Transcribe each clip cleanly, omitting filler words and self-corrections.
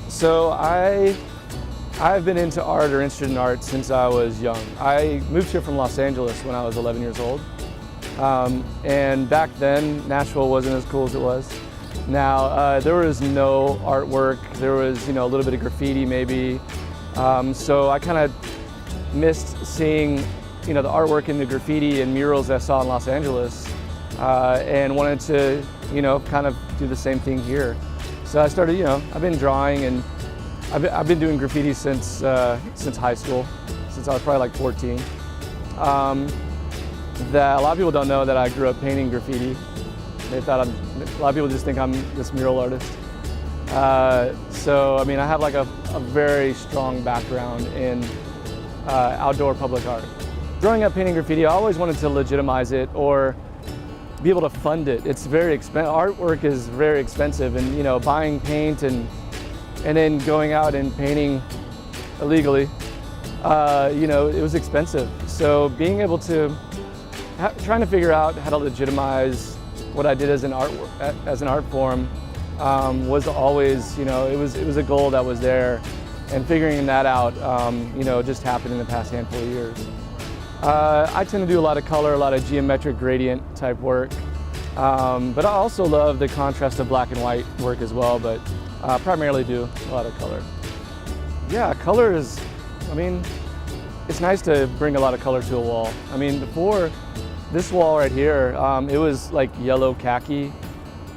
So I've been into art or interested in art since I was young. I moved here from Los Angeles when I was 11 years old. And back then, Nashville wasn't as cool as it was. Now, there was no artwork. There was, a little bit of graffiti maybe. So I kind of missed seeing, the artwork and the graffiti and murals that I saw in Los Angeles, and wanted to, kind of do the same thing here. So I started, I've been drawing, and I've been doing graffiti since high school, since I was probably like 14. That a lot of people don't know that I grew up painting graffiti. They thought a lot of people just think I'm this mural artist. So I mean, I have like a very strong background in outdoor public art. Growing up painting graffiti, I always wanted to legitimize it or be able to fund it. It's very expensive. Artwork is very expensive, and buying paint and then going out and painting illegally, it was expensive. So being able to trying to figure out how to legitimize what I did as an art form was always, it was a goal that was there, and figuring that out, just happened in the past handful of years. I tend to do a lot of color, a lot of geometric gradient type work, but I also love the contrast of black and white work as well, but primarily do a lot of color. Yeah, color is, it's nice to bring a lot of color to a wall. Before this wall right here, it was like yellow khaki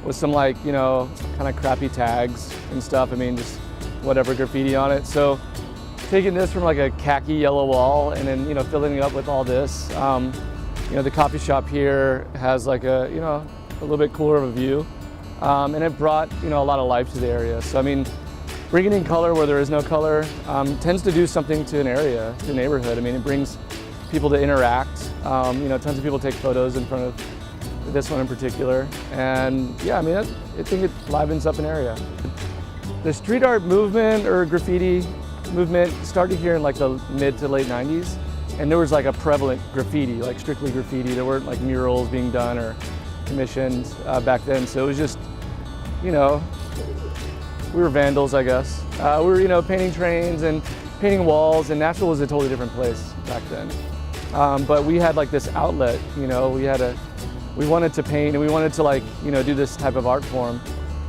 with some kind of crappy tags and stuff. Just whatever graffiti on it. So taking this from like a khaki yellow wall and then, filling it up with all this. The coffee shop here has like a little bit cooler of a view. And it brought, a lot of life to the area. So, bringing in color where there is no color tends to do something to an area, to a neighborhood. It brings people to interact. Tons of people take photos in front of this one in particular. And yeah, I think it livens up an area. The street art movement or graffiti movement started here in like the mid to late 90s. And there was like a prevalent graffiti, like strictly graffiti. There weren't like murals being done or commissioned back then. So it was just, we were vandals, I guess. We were, painting trains and painting walls, and Nashville was a totally different place back then. But we had like this outlet, we wanted to paint and we wanted to do this type of art form.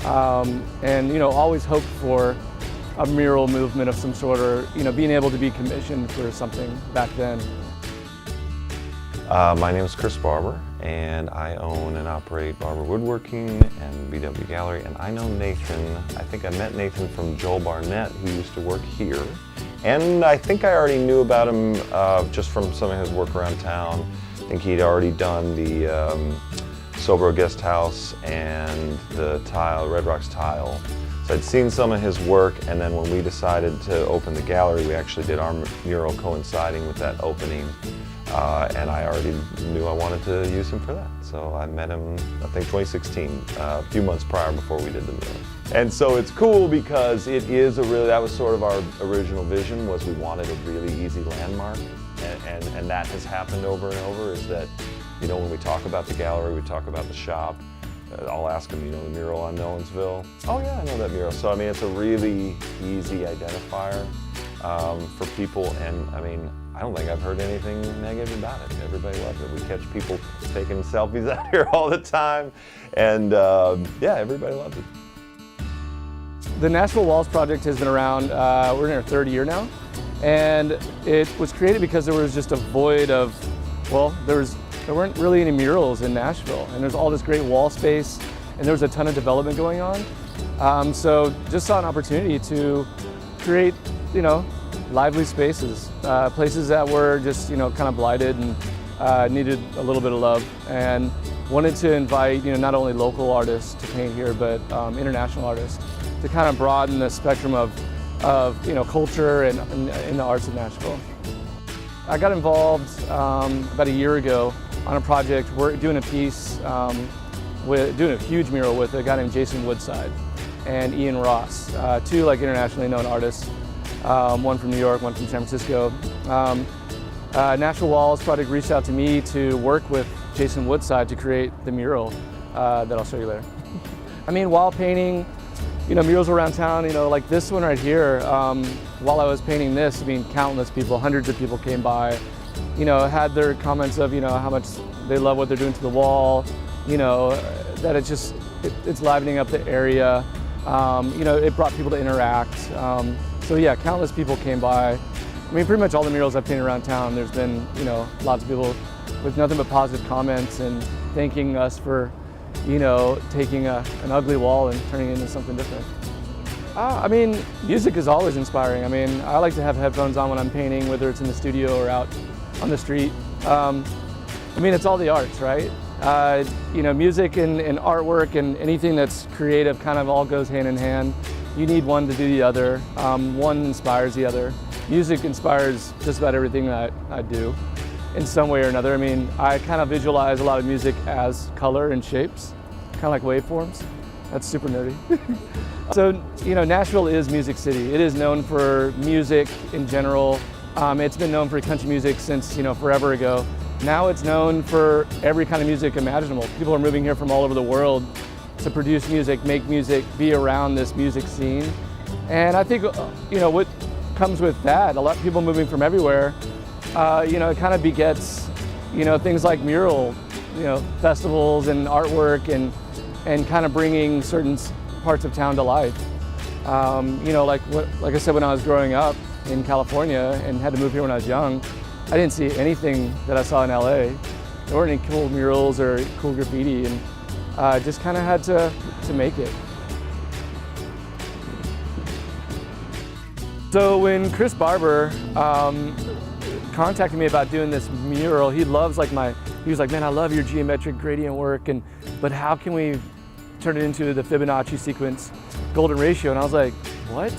And, always hoped for a mural movement of some sort, or, being able to be commissioned for something back then. My name is Chris Barber, and I own and operate Barber Woodworking and BW Gallery, and I know Nathan. I think I met Nathan from Joel Barnett, who used to work here. And I think I already knew about him just from some of his work around town. I think he'd already done the Sobro Guest House and the Red Rocks Tile. So I'd seen some of his work, and then when we decided to open the gallery, we actually did our mural coinciding with that opening. And I already knew I wanted to use him for that. So I met him, I think 2016, a few months prior before we did the mural. And so it's cool because it is that was sort of our original vision, was we wanted a really easy landmark. And that has happened over and over, is that, when we talk about the gallery, we talk about the shop, I'll ask them, the mural on Nolensville? Oh yeah, I know that mural. So it's a really easy identifier for people, and I don't think I've heard anything negative about it. Everybody loves it. We catch people taking selfies out here all the time, and yeah, everybody loves it. The Nashville Walls project has been around, we're in our third year now, and it was created because there was just a void of, there weren't really any murals in Nashville, and there's all this great wall space, and there was a ton of development going on. So just saw an opportunity to create, lively spaces, places that were just, kind of blighted and needed a little bit of love, and wanted to invite, not only local artists to paint here, but international artists to kind of broaden the spectrum of culture and in the arts of Nashville. I got involved about a year ago on a project. We're doing a piece, doing a huge mural with a guy named Jason Woodside and Ian Ross, two internationally known artists, one from New York, one from San Francisco. Nashville Walls project reached out to me to work with Jason Woodside to create the mural that I'll show you later. While painting, murals around town, like this one right here. While I was painting this, I mean, countless people, hundreds of people came by, had their comments of, how much they love what they're doing to the wall, that it's livening up the area. It brought people to interact. So yeah, countless people came by. I mean, pretty much all the murals I've painted around town, there's been, lots of people with nothing but positive comments and thanking us for, taking an ugly wall and turning it into something different. I mean, music is always inspiring. I mean, I like to have headphones on when I'm painting, whether it's in the studio or out on the street. I mean, it's all the arts, right? Music and artwork and anything that's creative kind of all goes hand in hand. You need one to do the other. One inspires the other. Music inspires just about everything that I do in some way or another. I mean, I kind of visualize a lot of music as color and shapes, kind of like waveforms. That's super nerdy. So, Nashville is Music City. It is known for music in general. It's been known for country music since, forever ago. Now it's known for every kind of music imaginable. People are moving here from all over the world to produce music, make music, be around this music scene. And I think, what comes with that, a lot of people moving from everywhere, it kind of begets, things like mural, festivals and artwork and kind of bringing certain parts of town to life. Like I said, when I was growing up in California and had to move here when I was young, I didn't see anything that I saw in LA. There weren't any cool murals or cool graffiti, and I just kind of had to make it. So when Chris Barber contacted me about doing this mural, he was like, man, I love your geometric gradient work, but how can we turn it into the Fibonacci sequence golden ratio? And I was like, what?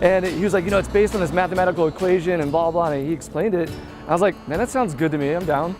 And he was like, it's based on this mathematical equation and blah, blah, and he explained it. I was like, man, that sounds good to me, I'm down.